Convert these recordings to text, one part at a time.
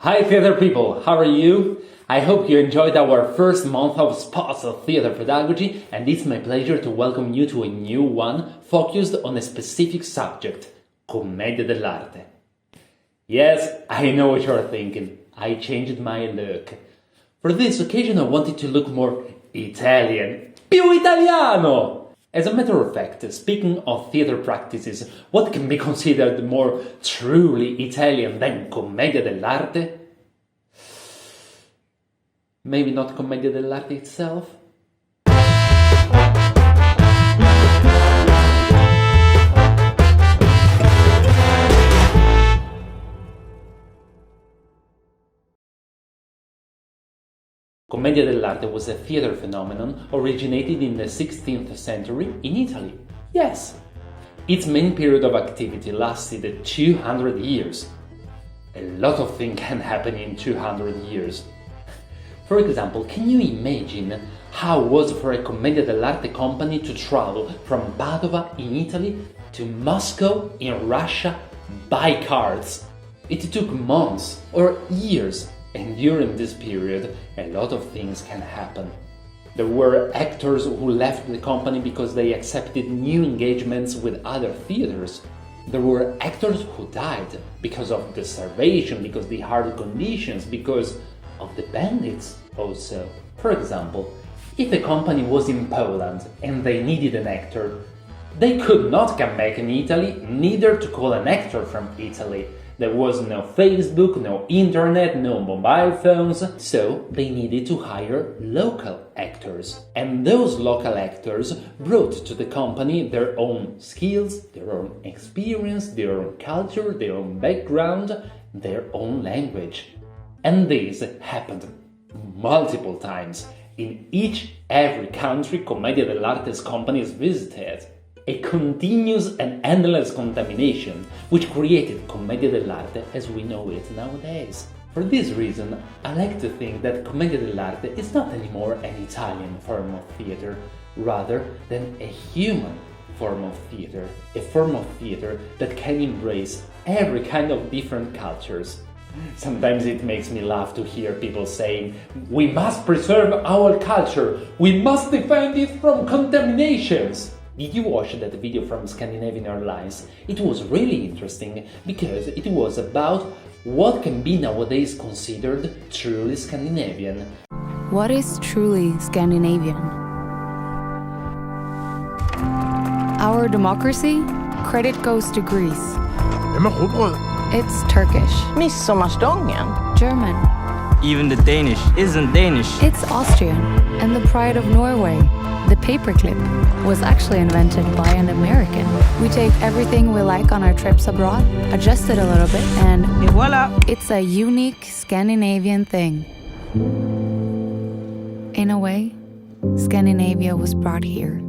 Hi theater people, how are you? I hope you enjoyed our first month of Spots of Theater Pedagogy, and it's my pleasure to welcome you to a new one focused on a specific subject, Commedia dell'Arte. Yes, I know what you're thinking, I changed my look. For this occasion I wanted to look more Italian, più italiano! As a matter of fact, speaking of theater practices, what can be considered more truly Italian than Commedia dell'Arte? Maybe not Commedia dell'Arte itself? Commedia dell'Arte was a theater phenomenon originated in the 16th century in Italy. Yes! Its main period of activity lasted 200 years. A lot of things can happen in 200 years. For example, can you imagine how it was for a Commedia dell'Arte company to travel from Padova in Italy to Moscow in Russia by cars? It took months or years. And during this period, a lot of things can happen. There were actors who left the company because they accepted new engagements with other theaters. There were actors who died because of the starvation, because of the hard conditions, because of the bandits also. For example, if a company was in Poland and they needed an actor, they could not come back in Italy, neither to call an actor from Italy. There was no Facebook, no internet, no mobile phones, so they needed to hire local actors. And those local actors brought to the company their own skills, their own experience, their own culture, their own background, their own language. And this happened multiple times in every country Commedia dell'Arte's companies visited. A continuous and endless contamination, which created Commedia dell'Arte as we know it nowadays. For this reason, I like to think that Commedia dell'Arte is not anymore an Italian form of theater, rather than a human form of theater, a form of theater that can embrace every kind of different cultures. Sometimes it makes me laugh to hear people saying, "We must preserve our culture, we must defend it from contaminations." Did you watch that video from Scandinavian Airlines? It was really interesting because it was about what can be nowadays considered truly Scandinavian. What is truly Scandinavian? Our democracy? Credit goes to Greece. It's Turkish. Midsommarstången. German. Even the Danish isn't Danish. It's Austrian. And the pride of Norway. The paperclip was actually invented by an American. We take everything we like on our trips abroad, adjust it a little bit, and Voila! It's a unique Scandinavian thing. In a way, Scandinavia was brought here,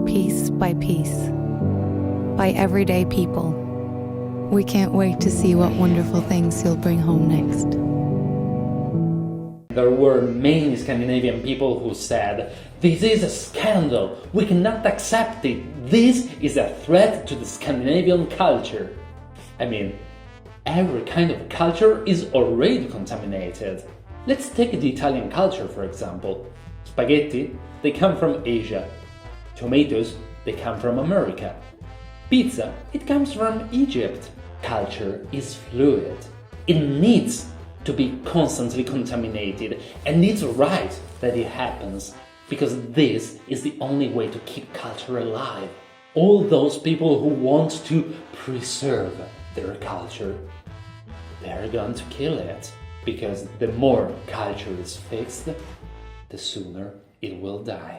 piece by piece, by everyday people. We can't wait to see what wonderful things you'll bring home next. There were many Scandinavian people who said, "This is a scandal, we cannot accept it, this is a threat to the Scandinavian culture." I mean, every kind of culture is already contaminated. Let's take the Italian culture for example. Spaghetti, they come from Asia. Tomatoes, they come from America. Pizza, it comes from Egypt. Culture is fluid. It needs to be constantly contaminated, and it's right that it happens, because this is the only way to keep culture alive. All those people who want to preserve their culture, they're going to kill it, because the more culture is fixed, the sooner it will die.